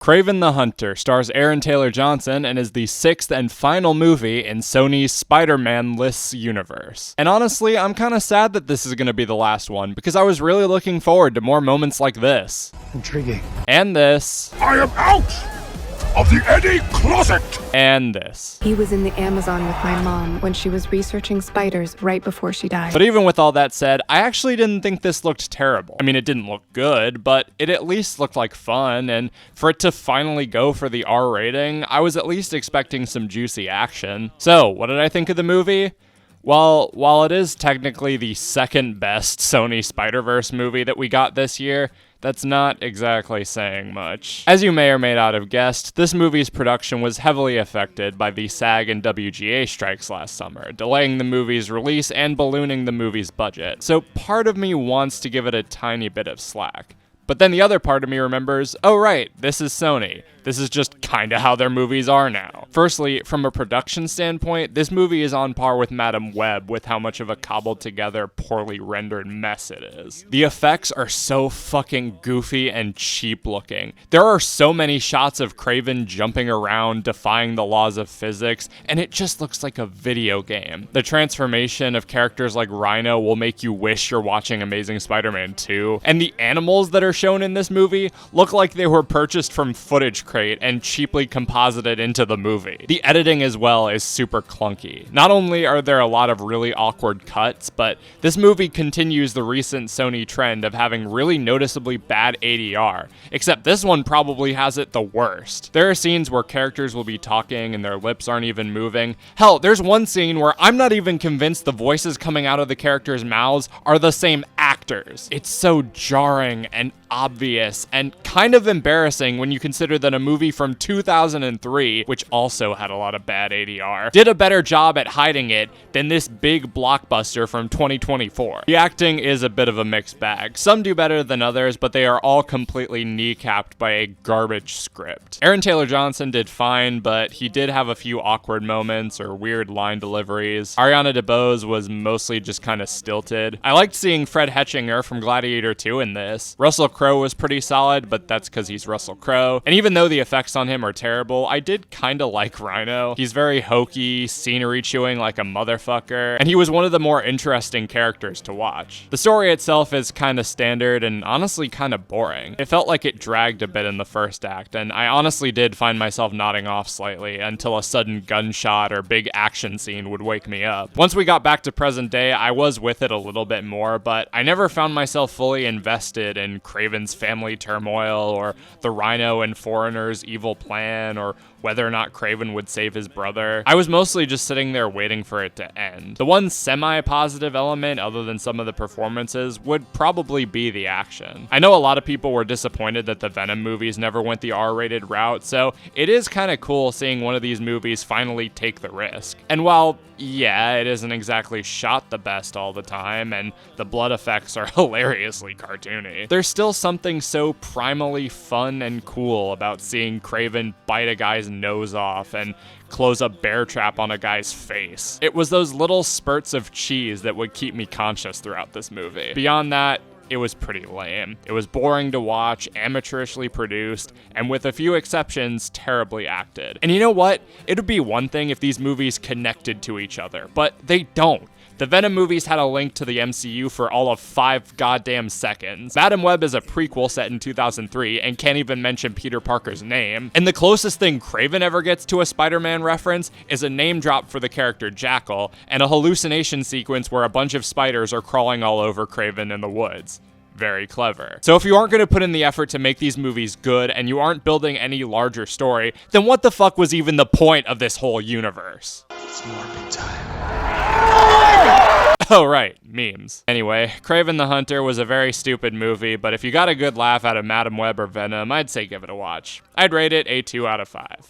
Kraven the Hunter stars Aaron Taylor Johnson and is the 6th and final movie in Sony's SPIDERMAN lists universe. And honestly, I'm kinda sad that this is gonna be the last one, because I was really looking forward to more moments like this. Intriguing. And this. I am out of the Eddie closet! And this. He was in the Amazon with my mom when she was researching spiders right before she died. But even with all that said, I actually didn't think this looked terrible. I mean, it didn't look good, but it at least looked like fun, and for it to finally go for the R rating, I was at least expecting some juicy action. So, what did I think of the movie? Well, while it is technically the second best Sony Spider-Verse movie that we got this year, that's not exactly saying much. As you may or may not have guessed, this movie's production was heavily affected by the SAG and WGA strikes last summer, delaying the movie's release and ballooning the movie's budget. So part of me wants to give it a tiny bit of slack. But then the other part of me remembers, oh right, this is Sony. This is just kinda how their movies are now. Firstly, from a production standpoint, this movie is on par with Madam Web with how much of a cobbled together, poorly rendered mess it is. The effects are so fucking goofy and cheap looking. There are so many shots of Kraven jumping around, defying the laws of physics, and it just looks like a video game. The transformation of characters like Rhino will make you wish you're watching Amazing Spider-Man 2, and the animals that are shown in this movie look like they were purchased from Footage Crate and cheaply composited into the movie. The editing as well is super clunky. Not only are there a lot of really awkward cuts, but this movie continues the recent Sony trend of having really noticeably bad ADR, except this one probably has it the worst. There are scenes where characters will be talking and their lips aren't even moving. Hell, there's one scene where I'm not even convinced the voices coming out of the characters' mouths are the same actors. It's so jarring and obvious and kind of embarrassing when you consider that a movie from 2003, which also had a lot of bad ADR, did a better job at hiding it than this big blockbuster from 2024. The acting is a bit of a mixed bag. Some do better than others, but they are all completely kneecapped by a garbage script. Aaron Taylor Johnson did fine, but he did have a few awkward moments or weird line deliveries. Ariana DeBose was mostly just kind of stilted. I liked seeing Fred Hetchinger from Gladiator 2 in this. Russell Crowe was pretty solid, but that's because he's Russell Crowe. And even though the effects on him are terrible, I did kind of like Rhino. He's very hokey, scenery chewing like a motherfucker, and he was one of the more interesting characters to watch. The story itself is kind of standard and honestly kind of boring. It felt like it dragged a bit in the first act, and I honestly did find myself nodding off slightly until a sudden gunshot or big action scene would wake me up. Once we got back to present day, I was with it a little bit more, but I never found myself fully invested in Kraven's family turmoil, or the Rhino and Foreigner's evil plan, or whether or not Kraven would save his brother. I was mostly just sitting there waiting for it to end. The one semi-positive element, other than some of the performances, would probably be the action. I know a lot of people were disappointed that the Venom movies never went the R-rated route, so it is kind of cool seeing one of these movies finally take the risk. And while, yeah, it isn't exactly shot the best all the time, and the blood effects are hilariously cartoony, there's still something so primally fun and cool about seeing Kraven bite a guy's nose off and close a bear trap on a guy's face. It was those little spurts of cheese that would keep me conscious throughout this movie. Beyond that, it was pretty lame. It was boring to watch, amateurishly produced, and with a few exceptions, terribly acted. And you know what? It would be one thing if these movies connected to each other, but they don't. The Venom movies had a link to the MCU for all of 5 goddamn seconds. Madam Web is a prequel set in 2003 and can't even mention Peter Parker's name. And the closest thing Kraven ever gets to a Spider-Man reference is a name drop for the character Jackal and a hallucination sequence where a bunch of spiders are crawling all over Kraven in the woods. Very clever. So if you aren't going to put in the effort to make these movies good and you aren't building any larger story, then what the fuck was even the point of this whole universe? It's morbid time. Oh right, memes. Anyway, Kraven the Hunter was a very stupid movie, but if you got a good laugh out of Madam Web or Venom, I'd say give it a watch. I'd rate it a 2 out of 5.